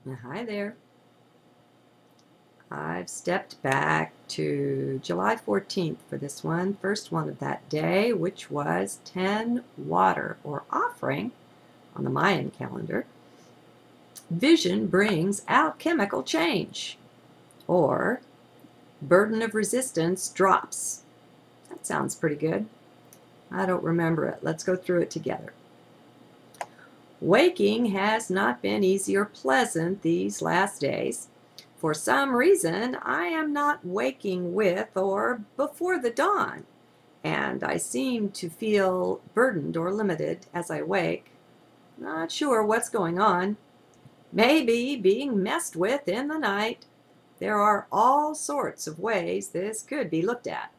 Hi there. I've stepped back to July 14th for this one, first one of that day, which was 10 water or offering on the Mayan calendar. Vision brings alchemical change, or burden of resistance drops. That sounds pretty good. I don't remember it. Let's go through it together. Waking has not been easy or pleasant these last days. For some reason, I am not waking with or before the dawn, and I seem to feel burdened or limited as I wake. Not sure what's going on. Maybe being messed with in the night. There are all sorts of ways this could be looked at.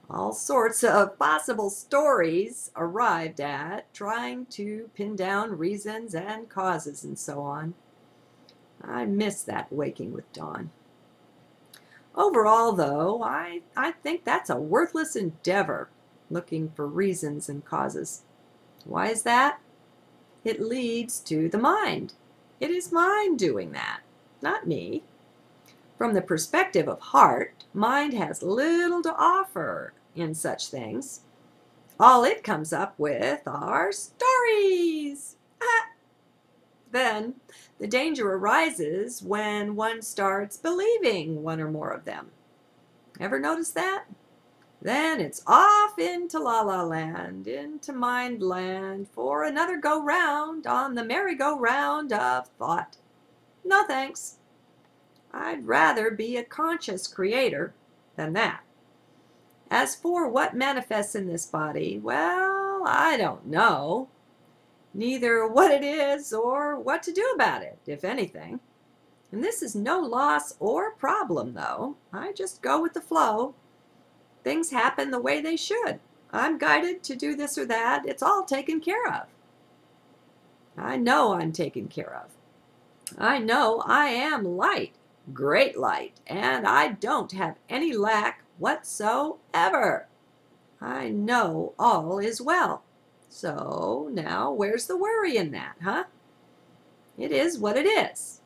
All sorts of possible stories arrived at, trying to pin down reasons and causes and so on. I miss that waking with dawn. Overall, though, I think that's a worthless endeavor, looking for reasons and causes. Why is that? It leads to the mind. It is mind doing that, not me. From the perspective of heart, mind has little to offer in such things. All it comes up with are stories. Then the danger arises when one starts believing one or more of them. Ever notice that? Then it's off into la-la land, into mind land for another go-round on the merry-go-round of thought. No thanks. I'd rather be a conscious creator than that. As for what manifests in this body, well, I don't know. Neither what it is or what to do about it, if anything. And this is no loss or problem, though. I just go with the flow. Things happen the way they should. I'm guided to do this or that. It's all taken care of. I know I'm taken care of. I know I am light, great light, and I don't have any lack whatsoever. I know all is well. So now where's the worry in that, huh? It is what it is.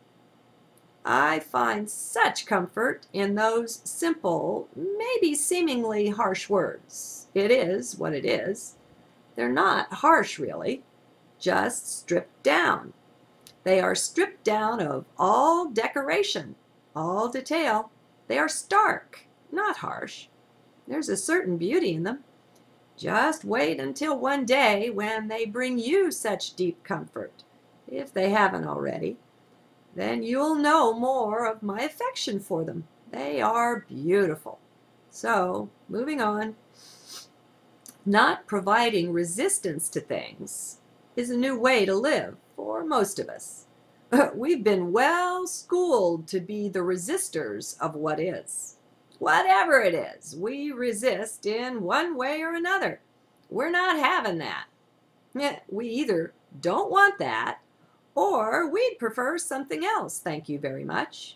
I find such comfort in those simple, maybe seemingly harsh words. It is what it is. They're not harsh, really, just stripped down. They are stripped down of all decoration, all detail. They are stark, not harsh. There's a certain beauty in them. Just wait until one day when they bring you such deep comfort, if they haven't already. Then you'll know more of my affection for them. They are beautiful. So, moving on. Not providing resistance to things is a new way to live for most of us. We've been well schooled to be the resistors of what is. Whatever it is, we resist in one way or another. We're not having that. We either don't want that, or we'd prefer something else, thank you very much.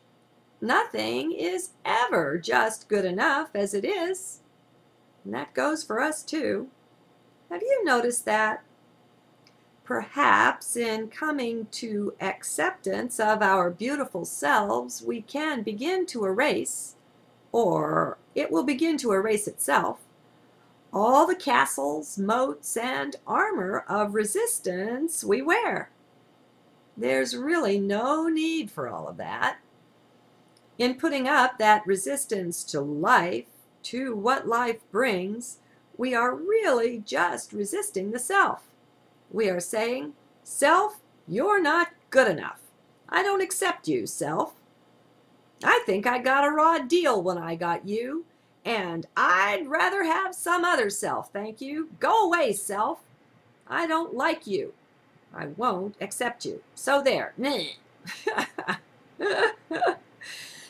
Nothing is ever just good enough as it is. And that goes for us too. Have you noticed that? Perhaps in coming to acceptance of our beautiful selves, we can begin to erase, or it will begin to erase itself, all the castles, moats, and armor of resistance we wear. There's really no need for all of that. In putting up that resistance to life, to what life brings, we are really just resisting the self. We are saying, self, you're not good enough. I don't accept you, self. I think I got a raw deal when I got you, and I'd rather have some other self, thank you. Go away, self. I don't like you. I won't accept you. So there.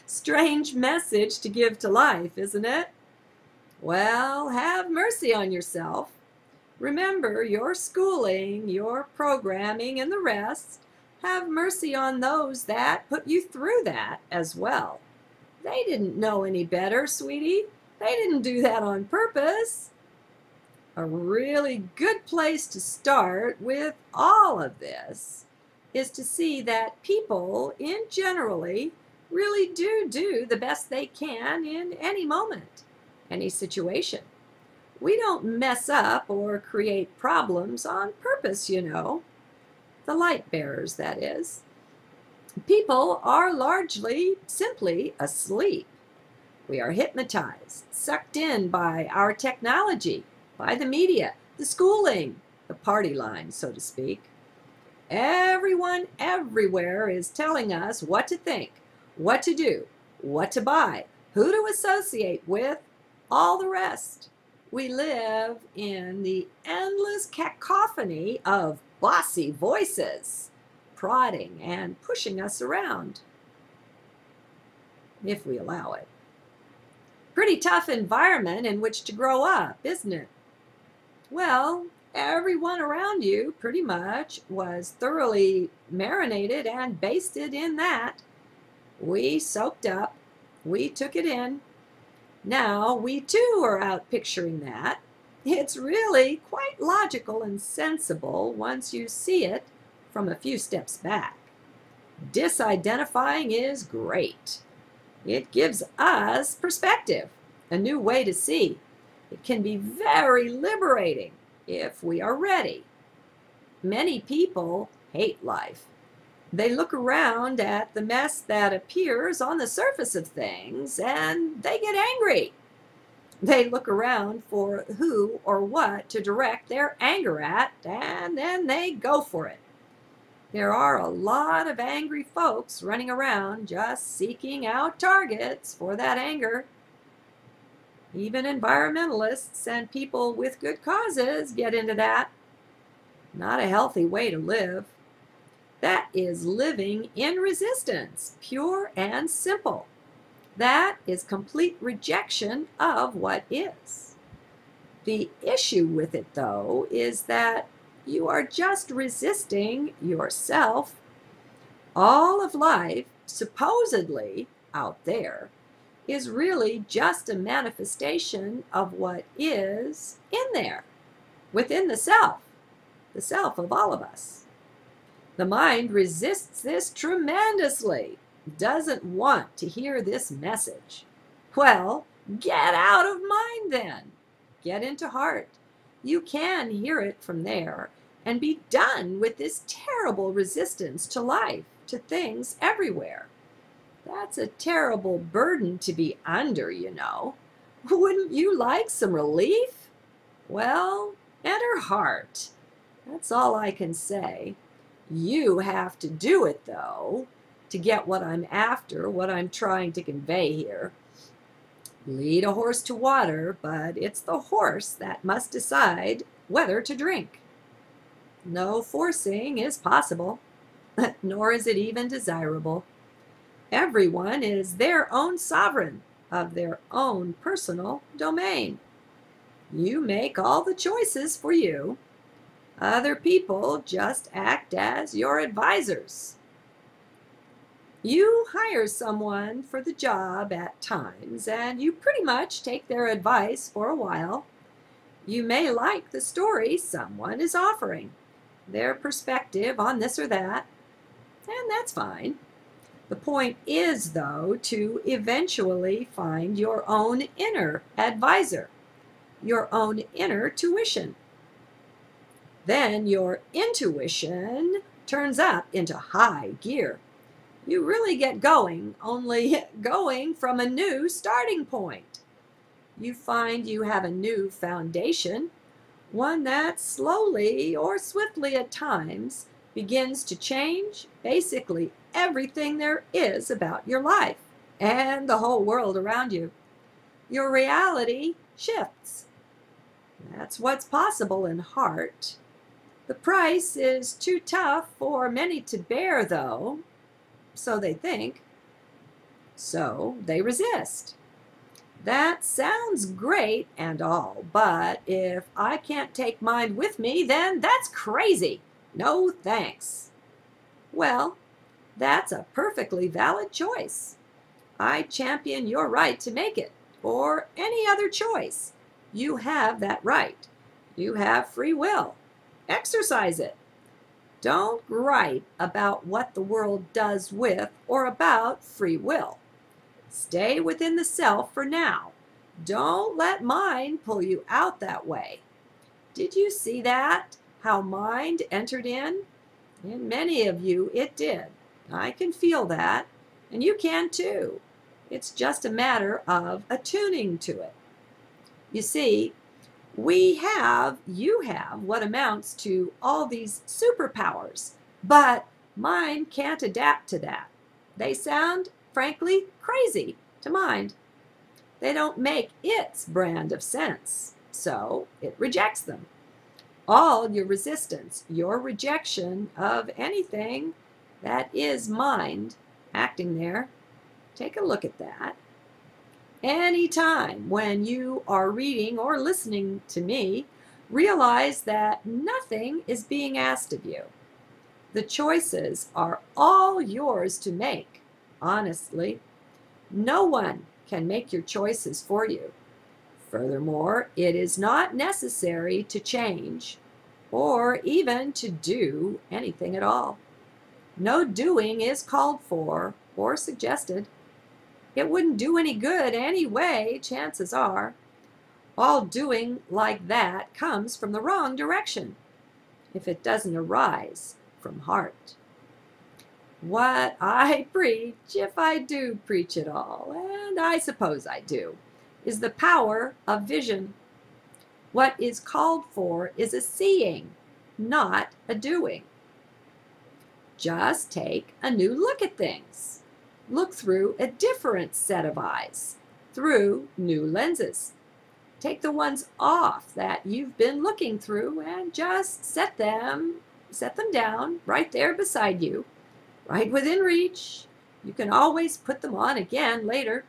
Strange message to give to life, isn't it? Well, have mercy on yourself. Remember your schooling, your programming, and the rest. Have mercy on those that put you through that as well. They didn't know any better, sweetie. They didn't do that on purpose. A really good place to start with all of this is to see that people, in generally, really do the best they can in any moment, any situation. We don't mess up or create problems on purpose, you know. The light bearers, that is. People are largely simply asleep. We are hypnotized, sucked in by our technology, by the media, the schooling, the party line, so to speak. Everyone everywhere is telling us what to think, what to do, what to buy, who to associate with, all the rest. We live in the endless cacophony of bossy voices, prodding and pushing us around, if we allow it. Pretty tough environment in which to grow up, isn't it? Well, everyone around you pretty much was thoroughly marinated and basted in that. We soaked up, we took it in. Now we too are out picturing that. It's really quite logical and sensible once you see it from a few steps back. Disidentifying is great. It gives us perspective, a new way to see. It can be very liberating if we are ready. Many people hate life. They look around at the mess that appears on the surface of things and they get angry. They look around for who or what to direct their anger at, and then they go for it. There are a lot of angry folks running around just seeking out targets for that anger. Even environmentalists and people with good causes get into that. Not a healthy way to live. That is living in resistance, pure and simple. That is complete rejection of what is. The issue with it, though, is that you are just resisting yourself. All of life, supposedly out there, is really just a manifestation of what is in there, within the self of all of us. The mind resists this tremendously, doesn't want to hear this message. Well, get out of mind then. Get into heart. You can hear it from there and be done with this terrible resistance to life, to things everywhere. That's a terrible burden to be under, you know. Wouldn't you like some relief? Well, enter heart. That's all I can say. You have to do it, though, to get what I'm after, what I'm trying to convey here. Lead a horse to water, but it's the horse that must decide whether to drink. No forcing is possible, nor is it even desirable. Everyone is their own sovereign of their own personal domain. You make all the choices for you. Other people just act as your advisors. You hire someone for the job at times, and you pretty much take their advice for a while. You may like the story someone is offering, their perspective on this or that, and that's fine. The point is, though, to eventually find your own inner advisor, your own inner tuition. Then your intuition turns up into high gear. You really get going, only going from a new starting point. You find you have a new foundation, one that slowly or swiftly at times begins to change basically everything there is about your life and the whole world around you. Your reality shifts. That's what's possible in heart. The price is too tough for many to bear, though. So they think. So they resist. That sounds great and all, but if I can't take mine with me, then that's crazy. No thanks. Well, that's a perfectly valid choice. I champion your right to make it, or any other choice. You have that right. You have free will. Exercise it. Don't gripe about what the world does with or about free will. Stay within the self for now. Don't let mind pull you out that way. Did you see that? How mind entered in? In many of you, it did. I can feel that, and you can too. It's just a matter of attuning to it. You see, you have what amounts to all these superpowers, but mind can't adapt to that. They sound, frankly, crazy to mind. They don't make its brand of sense, so it rejects them. All your resistance, your rejection of anything that is mind acting there, take a look at that. Anytime when you are reading or listening to me, realize that nothing is being asked of you. The choices are all yours to make, honestly. No one can make your choices for you. Furthermore, it is not necessary to change or even to do anything at all. No doing is called for or suggested. It wouldn't do any good anyway, chances are. All doing like that comes from the wrong direction, if it doesn't arise from heart. What I preach, if I do preach at all, and I suppose I do, is the power of vision. What is called for is a seeing, not a doing. Just take a new look at things. Look through a different set of eyes, through new lenses. Take the ones off that you've been looking through and just set them down right there beside you, right within reach. You can always put them on again later.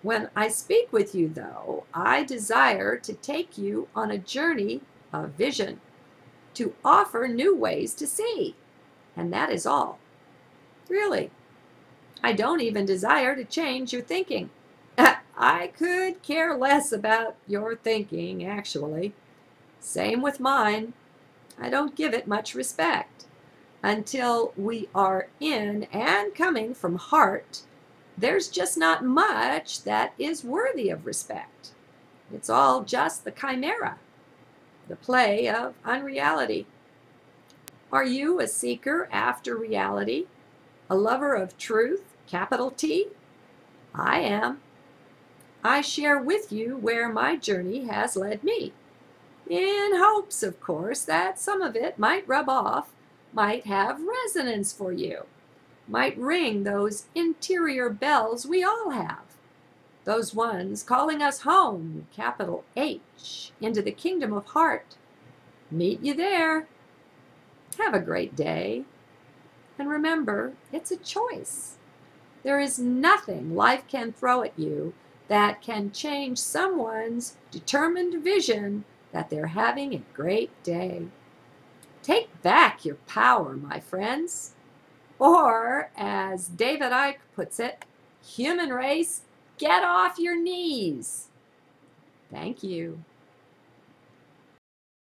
When I speak with you, though, I desire to take you on a journey of vision, to offer new ways to see, and that is all. Really. I don't even desire to change your thinking. I could care less about your thinking, actually. Same with mine. I don't give it much respect. Until we are in and coming from heart, there's just not much that is worthy of respect. It's all just the chimera, the play of unreality. Are you a seeker after reality? A lover of truth, capital T? I am. I share with you where my journey has led me, in hopes, of course, that some of it might rub off, might have resonance for you, might ring those interior bells we all have, those ones calling us home, capital H, into the kingdom of heart. Meet you there. Have a great day. And remember, it's a choice. There is nothing life can throw at you that can change someone's determined vision that they're having a great day. Take back your power, my friends. Or, as David Icke puts it, human race, get off your knees. Thank you.